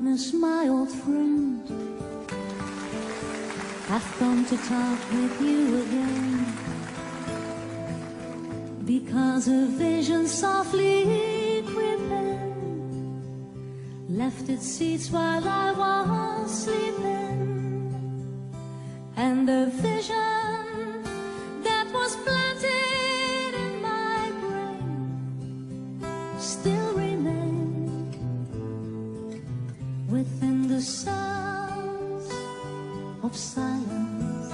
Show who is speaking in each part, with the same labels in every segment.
Speaker 1: darkness, my old friend, I've come to talk with you again, because a vision softly creeping left its seeds while I was sleeping, and the vision that was planted in my brain still remains within the sounds of silence.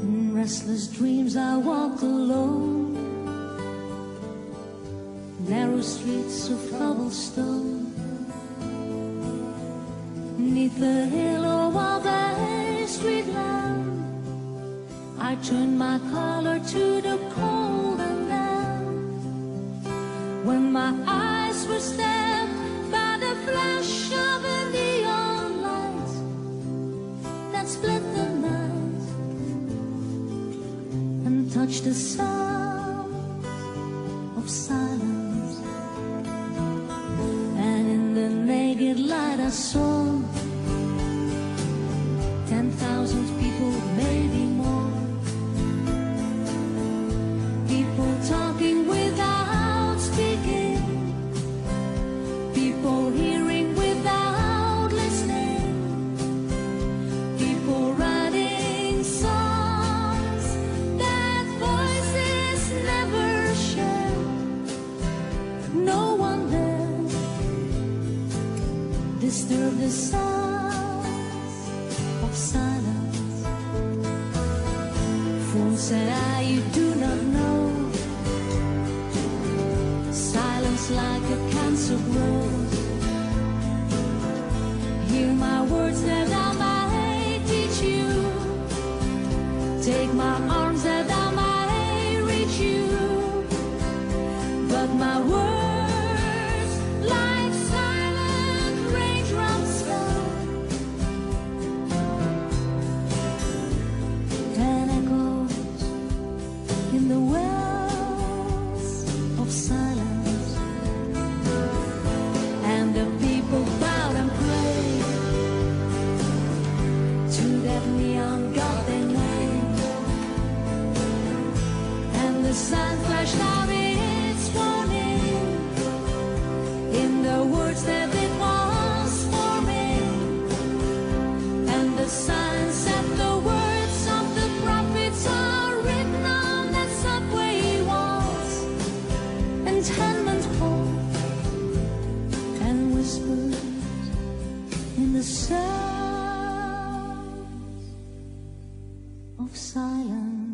Speaker 1: In restless dreams I walked alone, narrow streets of cobblestone, neath the halo of a street lamp, I turned my collar to the cold and damp. When my eyes were stabbed by the flash of a neon light that split the night and touched the sound of silence, and in the naked light I saw 10,000 people, maybe more, people talking without speaking, people hearing without listening, people writing songs that voices never share. No one there disturbed the sounds of silence. Fool, said I, you do not know, silence like a cancer grows. Hear my words that I might teach you, take my arms that I might reach you, but my words like silent raindrops fell and echoes in the wells of silence, and the people bowed and prayed to that neon god they named, and the sun flashed out its warning in the words that it was forming, and the sun said the words of the prophets are written on that subway walls, and tenement halls, and whispers in the sounds of silence.